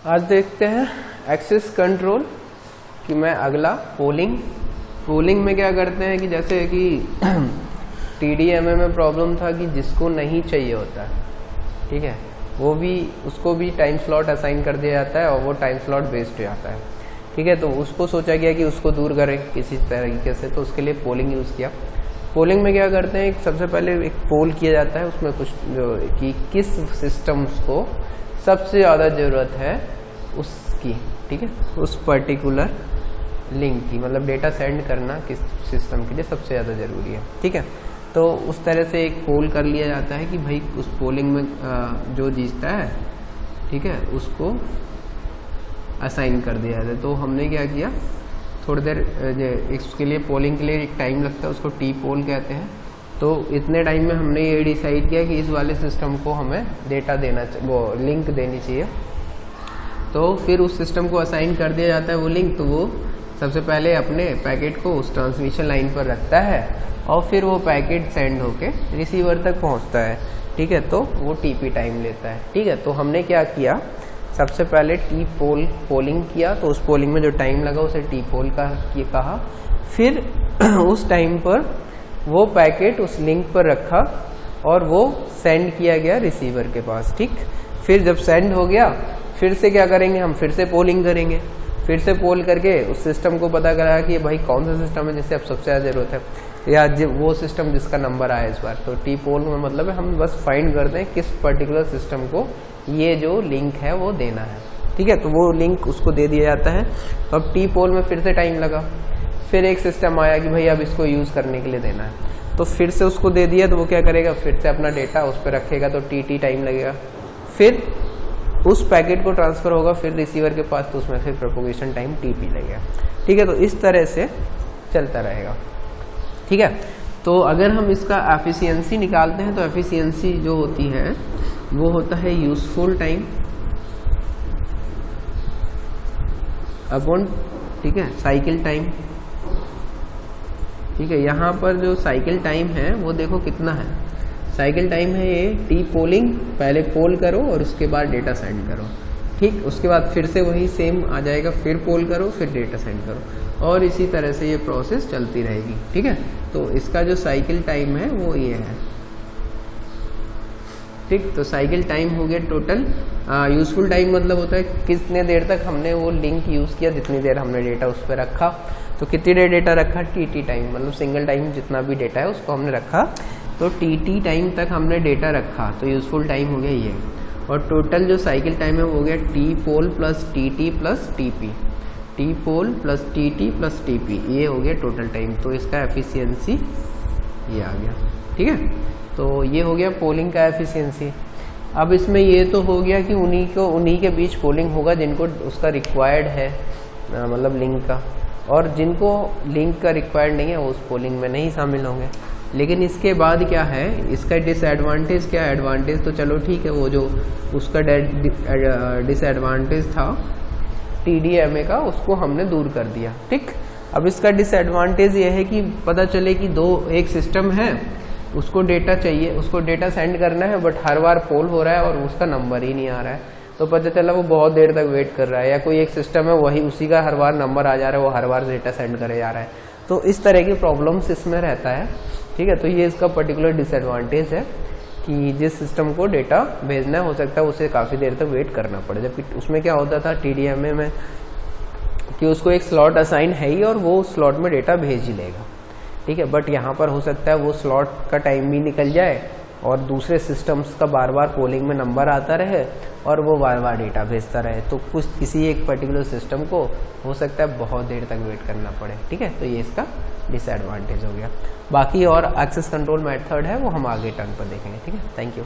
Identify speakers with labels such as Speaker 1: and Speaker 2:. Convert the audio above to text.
Speaker 1: आज देखते हैं एक्सेस कंट्रोल कि मैं अगला पोलिंग में क्या करते हैं कि जैसे कि TDMA में प्रॉब्लम था कि जिसको नहीं चाहिए होता है, ठीक है, वो भी उसको भी टाइम स्लॉट असाइन कर दिया जाता है और वो टाइम स्लॉट वेस्ट हो जाता है, ठीक है। तो उसको सोचा गया कि उसको दूर करें किसी तरीके से, तो उसके लिए पोलिंग यूज़ किया। पोलिंग में क्या करते हैं, सबसे पहले एक पोल किया जाता है, उसमें कुछ जो कि किस सिस्टम्स को सबसे ज़्यादा ज़रूरत है उसकी, ठीक है, उस पर्टिकुलर लिंक की, मतलब डेटा सेंड करना किस सिस्टम के लिए सबसे ज़्यादा ज़रूरी है, ठीक है। तो उस तरह से एक पोल कर लिया जाता है कि भाई उस पोलिंग में जो जीतता है, ठीक है, उसको असाइन कर दिया जाता है। तो हमने क्या किया, थोड़ी देर इसके लिए पोलिंग के लिए एक टाइम लगता है, उसको टी पोल कहते हैं। तो इतने टाइम में हमने ये डिसाइड किया कि इस वाले सिस्टम को हमें डेटा देना, वो लिंक देनी चाहिए। तो फिर उस सिस्टम को असाइन कर दिया जाता है वो लिंक। तो वो सबसे पहले अपने पैकेट को उस ट्रांसमिशन लाइन पर रखता है और फिर वो पैकेट सेंड होके रिसीवर तक पहुंचता है, ठीक है। तो वो टीपी टाइम लेता है, ठीक है। तो हमने क्या किया, सबसे पहले टी पोलिंग किया, तो उस पोलिंग में जो टाइम लगा उसे टी पोल का कहा। फिर उस टाइम पर वो पैकेट उस लिंक पर रखा और वो सेंड किया गया रिसीवर के पास, ठीक। फिर जब सेंड हो गया, फिर से क्या करेंगे, हम फिर से पोलिंग करेंगे, फिर से पोल करके उस सिस्टम को पता करा कि भाई कौन सा सिस्टम है जिससे अब सबसे ज़्यादा ज़रूरत है, या वो सिस्टम जिसका नंबर आया इस बार। तो टी पोल में मतलब है हम बस फाइंड करते हैं किस पर्टिकुलर सिस्टम को ये जो लिंक है वो देना है, ठीक है। तो वो लिंक उसको दे दिया जाता है। तो अब टी पोल में फिर से टाइम लगा, फिर एक सिस्टम आया कि भाई अब इसको यूज़ करने के लिए देना है, तो फिर से उसको दे दिया। तो वो क्या करेगा, फिर से अपना डेटा उस पर रखेगा, तो टी टाइम लगेगा। फिर उस पैकेट को ट्रांसफ़र होगा फिर रिसीवर के पास, तो उसमें फिर प्रोपोगेशन टाइम टीपी लगेगा, ठीक है। तो इस तरह से चलता रहेगा, ठीक है। तो अगर हम इसका एफिशिएंसी निकालते हैं तो एफिशिएंसी जो होती है वो होता है यूजफुल टाइम अपॉन, ठीक है, साइकिल टाइम, ठीक है। यहाँ पर जो साइकिल टाइम है वो देखो कितना है, साइकिल टाइम है ये टी पोलिंग, पहले पोल करो और उसके बाद डेटा सेंड करो, ठीक। उसके बाद फिर से वही सेम आ जाएगा, फिर पोल करो फिर डेटा सेंड करो, और इसी तरह से ये प्रोसेस चलती रहेगी, ठीक है। तो इसका जो साइकिल टाइम है वो ये है, ठीक। तो साइकिल टाइम हो गया टोटल। यूजफुल टाइम मतलब होता है कितने देर तक हमने वो लिंक यूज़ किया, जितनी देर हमने डेटा उस पर रखा। तो कितनी देर डेटा रखा, टी टाइम, मतलब सिंगल टाइम जितना भी डेटा है उसको हमने रखा, तो टी टाइम तक हमने डेटा रखा, तो यूजफुल टाइम हो गया ये। और टोटल जो साइकिल टाइम है वो हो गया T pole plus T plus TP, T pole plus T plus TP, ये हो गया टोटल टाइम। तो इसका एफिशिएंसी ये आ गया, ठीक है। तो ये हो गया पोलिंग का एफिशिएंसी। अब इसमें ये तो हो गया कि उन्हीं के बीच पोलिंग होगा जिनको उसका रिक्वायर्ड है, मतलब लिंक का, और जिनको लिंक का रिक्वायर्ड नहीं है वो उस पोलिंग में नहीं शामिल होंगे। लेकिन इसके बाद क्या है, इसका डिसएडवांटेज क्या है, एडवांटेज तो चलो ठीक है, वो जो उसका डिसएडवांटेज था TDMA का उसको हमने दूर कर दिया, ठीक। अब इसका डिसएडवांटेज ये है कि पता चले कि एक सिस्टम है, उसको डेटा चाहिए, उसको डेटा सेंड करना है, बट हर बार पोल हो रहा है और उसका नंबर ही नहीं आ रहा है, तो पता चला वो बहुत देर तक वेट कर रहा है। या कोई एक सिस्टम है वही उसी का हर बार नंबर आ जा रहा है, वो हर बार डेटा सेंड करे जा रहा है, तो इस तरह की प्रॉब्लम्स इसमें रहता है, ठीक है। तो ये इसका पर्टिकुलर डिसएडवांटेज है कि जिस सिस्टम को डेटा भेजना हो सकता है उसे काफ़ी देर तक वेट करना पड़े। जबकि उसमें क्या होता था TDMA में कि उसको एक स्लॉट असाइन है ही और वो उस स्लॉट में डेटा भेज ही लेगा, ठीक है। बट यहाँ पर हो सकता है वो स्लॉट का टाइम भी निकल जाए और दूसरे सिस्टम्स का बार बार पोलिंग में नंबर आता रहे और वो बार बार डेटा भेजता रहे, तो किसी एक पर्टिकुलर सिस्टम को हो सकता है बहुत देर तक वेट करना पड़े, ठीक है। तो ये इसका डिसएडवांटेज हो गया। बाकी और एक्सेस कंट्रोल मेथड है वो हम आगे टर्न पर देखेंगे, ठीक है। Thank you.